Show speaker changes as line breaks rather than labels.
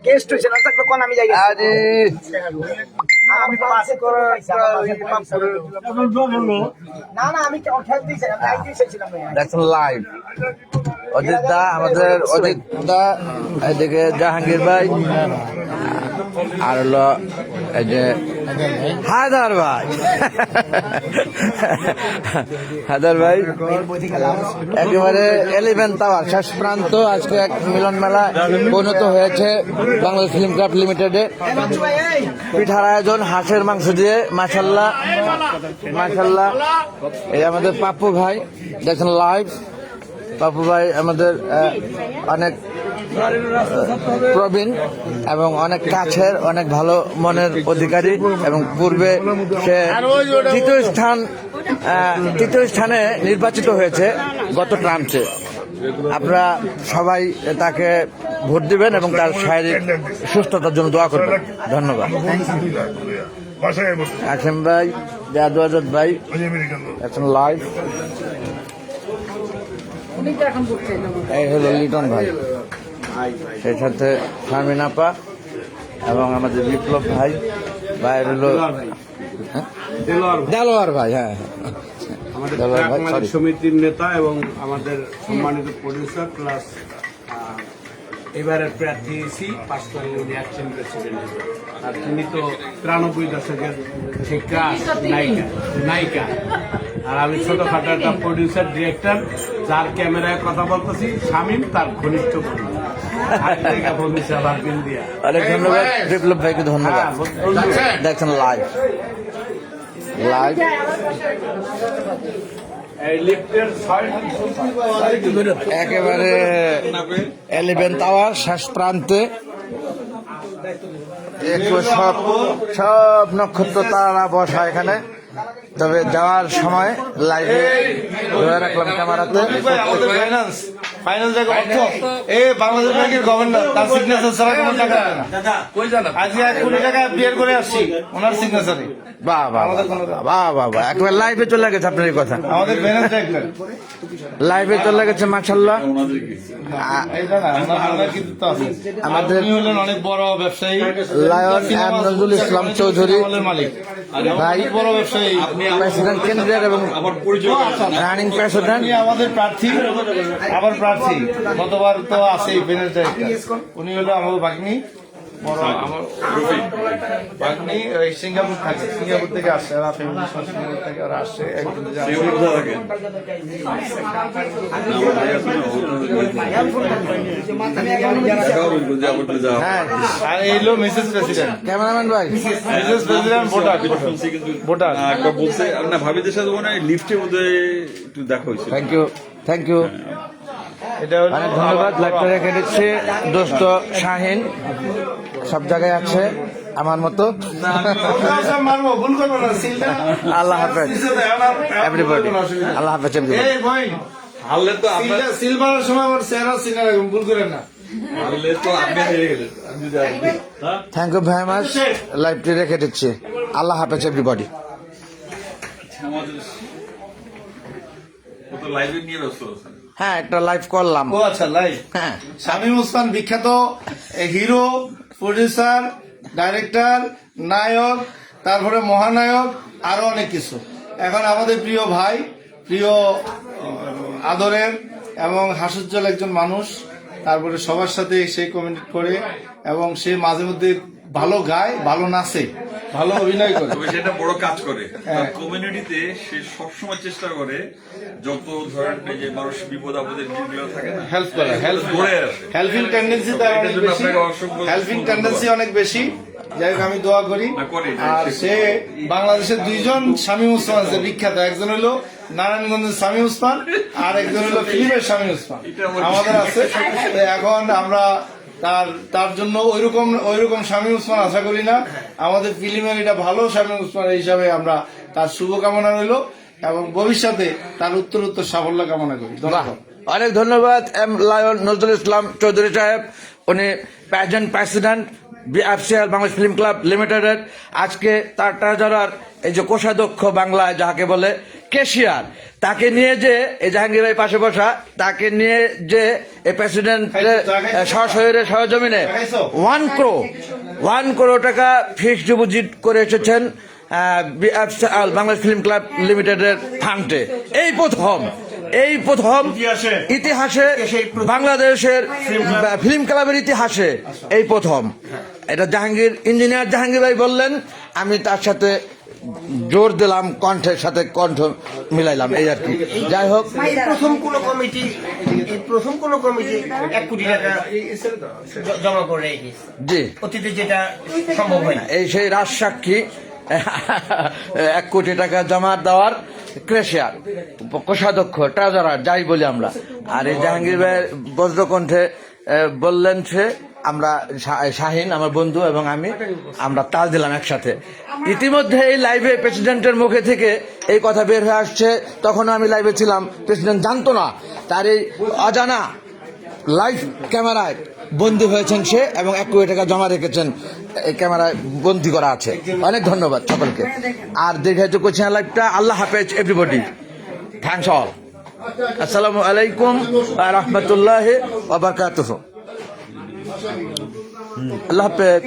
Guest হইছে না থাকলে কোন আমি যাই
আরে
আমি পাস করে না না আমি খেল দিয়েছি আমি আই দিয়েছিলাম
দেখুন লাইভ অজিত দা আমাদের অজিত দা এদিকে জাহাঙ্গীর ভাই আর হলো এই যে হায়দার ভাই হায়দার ভাই একেবারে 11 টাওয়ার শেষ প্রান্ত আজকে এক মিলন মেলা পরিণত হয়েছে বাংলাদেশ ফিল্ম ক্লাব লিমিটেডে পিঠার আয়োজন হাঁসের মাংস দিয়ে মাশাল্লাহ মাশাল্লাহ এই আমাদের পাপ্পু ভাই দেখেন লাইভ পাপ্পু ভাই আমাদের অনেক প্রবীণ এবং অনেক কাছের অনেক ভালো মনের অধিকারী এবং পূর্বে সে তৃতীয় স্থানে নির্বাচিত হয়েছে গত ট্রাম্পে। আপনারা সবাই তাকে ভোট দিবেন এবং তার শারীরিক সুস্থতার জন্য দোয়া করবেন। ধন্যবাদ। আসেম ভাই জাদু আজাদ ভাই এখন লাইভ। এই হলো লিটন ভাই, সেই সাথে শারমিন আপা এবং আমাদের বিপ্লব ভাই, ভাইয়ের হলো দেলোয়ার ভাই। হ্যাঁ
আমাদের সমিতির নেতা এবং আমাদের সম্মানিত প্রডিউসার প্লাস এবারের প্রার্থী এসি পাঁচতলা উনি অ্যাকশন প্রেসিডেন্ট, আর তিনি তো 93 দশকের শিক্ষা নায়িকা, আর আমি ছোটখাটো একটা প্রডিউসার ডিরেক্টর, যার ক্যামেরায় কথা বলতেছি শামীম তার ঘনিষ্ঠ বন্ধু।
অনেক ধন্যবাদ বিপ্লব ভাইকে, ধন্যবাদ। দেখছেন লাইভ লাইভ একেবারে 11 টাওয়ার শেষ প্রান্তে সব নক্ষত্র তারা বসা এখানে। তবে যাওয়ার সময় লাইভে ধরে রাখলাম ক্যামেরাতে
ফাইনাল জায়গা অর্থ এই বাংলাদেশ ব্যাংকের গভর্নর, তার সিগনেচার ছাড়া কোনো টাকা দেয় না। আজকে 1 কোটি টাকা বিয়ের করে আসছি ওনার সিগনেচারে।
বাহ বাহ বাহ বাহ বাহ, একেবারে লাইভে চলে গেছে আপনার এই কথা,
আমাদের ব্যানার দেখবেন
লাইভে চলে গেছে মাশাআল্লাহ।
আমাদের হলেন অনেক বড় ব্যবসায়ী
লায়ন এম নজরুল ইসলাম চৌধুরী
মালিক,
ভাই
বড় ব্যবসায়ী,
প্রেসিডেন্ট কেন্দ্রের এবং রানিং প্রেসিডেন্ট।
আমাদের প্রার্থী আবার প্রার্থী গতবার তো আছেই ব্যানার ডাইরেক্টর, উনি হলো আমার ভাগ্নি, বড় আমার ভাগ্নি সিঙ্গাপুর থাকে, সিঙ্গাপুর থেকে আসছে, ওরা ফ্যামিলি সিঙ্গাপুর থেকে ওরা আসছে একদিন।
হ্যাঁ
আর এই হলো মিসেস প্রেসিডেন্ট,
ক্যামেরাম্যান ভাই,
মিসেস প্রেসিডেন্ট ভোটার ভোটার
একবার বলছে না ভাবিদের সাথে মনে হয় লিফটে বোধহয় একটু দেখা হয়েছে।
থ্যাংক ইউ
এটা হলো
অনেক ধন্যবাদ। লাইভটা রেখে দিচ্ছি। দোস্ত শাহিন সব জায়গায় আছে আমার মতো।
মারবো, ভুল করবো না, সিলটা
আল্লাহ হাফেজ এভরিবডি, আল্লাহ হাফেজ এভরিবডি।
এই ভাই
হারলে তো আপনার
সিল মারার সময় আমার চেহারা সিনে রাখবেন, ভুল করেন না।
হারলে তো আপনি হেরে গেলেন। আমি যদি
থ্যাংক ইউ ভেরি মাচ। লাইভটি রেখে দিচ্ছি। আল্লাহ হাফেজ এভরিবডি।
আমাদের তো লাইভে নিয়ে ব্যস্ত আছে।
হ্যাঁ একটা লাইভ করলাম।
ও আচ্ছা, লাইভ।
হ্যাঁ
শামীম ওসমান বিখ্যাত হিরো, প্রডিউসার, ডাইরেক্টর, নায়ক, তারপরে মহানায়ক, আরো অনেক কিছু। এখন আমাদের প্রিয় ভাই, প্রিয় আদরের এবং হাস্যোজ্জ্বল একজন মানুষ, তারপরে সবার সাথে সে কমিউনিকেট করে এবং সে মাঝে মধ্যে ভালো গায়, ভালো নাচে, ভালো অভিনয় করে।
তবে সেটা বড় কাজ করে কমিউনিটিতে, সে সবসময় চেষ্টা করে যত ধরেন যে মানুষ বিপদ আপদের যেগুলো থাকে না
হেল্প করে, হেল্প
করে আসে।
হেল্পিং টেন্ডেন্সি তার অনেক বেশি, হেল্পিং টেন্ডেন্সি অনেক বেশি। যাই হোক আমি দোয়া করি। আর সে বাংলাদেশের 2 জন শামীম ওসমান আছে বিখ্যাত, একজন হলো নারায়ণগঞ্জের শামীম ওসমান আর একজন হলো ফিলিপের শামীম ওসমান আমাদের আছে। এখন আমরা তার জন্য ওইরকম শামীম ওসমান আশা করি না, আমাদের ফিল্মের এটা ভালো শামীম ওসমান হিসাবে আমরা তার শুভকামনা রইল এবং ভবিষ্যতে তার উত্তরোত্তর সাফল্য কামনা করি। ধন্যবাদ।
অনেক ধন্যবাদ এম লায়ন নজরুল ইসলাম চৌধুরী সাহেব, উনি প্রেসিডেন্ট বিএফসিএল বাংলাদেশ ফিল্ম ক্লাব লিমিটেডের আজকে তার ট্রেজারার এই যে কোষাধ্যক্ষ বাংলায় যাকে বলে ক্যাশিয়ার, তাকে নিয়ে যে এই জাহাঙ্গীর ভাই পাশে বসা, তাকে নিয়ে যে এই প্রেসিডেন্টের সশরীরে সহজমিনে 1 crore টাকা ফিক্সড ডিপোজিট করে এসেছেন বিএফসিএল বাংলাদেশ ফিল্ম ক্লাব লিমিটেডের ফান্ডে। এই প্রথম ইতিহাসে বাংলাদেশের ফিল্ম ক্লাবের ইতিহাসে এই প্রথম। এটা ইঞ্জিনিয়ার জাহাঙ্গীর ভাই বললেন, আমি তার সাথে জোর দিলাম, কণ্ঠের সাথে কণ্ঠ মিলাইলাম, এই আর কি। যাই হোক,
প্রথম কোন কমিটি 1 কোটি টাকা জমা করে রেখেছে,
জি
অতীতে যেটা সম্ভব হয় না।
এই সেই রাজসাক্ষী 1 কোটি টাকা জমা দেওয়ার ক্রেশিয়ার, কোষাধ্যক্ষ, ট্রেজারার, যাই বলি আমরা। আর এই জাহাঙ্গীর ভাই বজ্রকণ্ঠে বললেন সে, আমরা শাহিন আমার বন্ধু এবং আমরা তাল দিলাম একসাথে। ইতিমধ্যে এই লাইভে প্রেসিডেন্টের মুখে থেকে এই কথা বের হয়ে আসছে, তখনও আমি লাইভে ছিলাম, প্রেসিডেন্ট জানতো না, তার এই অজানা লাইভ ক্যামেরায় বন্দী হয়েছেন সে এবং 1 কোটি টাকা জমা রেখেছেন, এই ক্যামেরায় বন্দী করা আছে। অনেক ধন্যবাদ সকলকে। আর দীর্ঘায়িত করছি লাইভটা। আল্লাহ হাফেজ এভরিবডি, থ্যাংকস অল। আসসালামু আলাইকুম ওয়া রাহমাতুল্লাহি ওয়া বারাকাতুহু। আল্লাহ হাফেজ।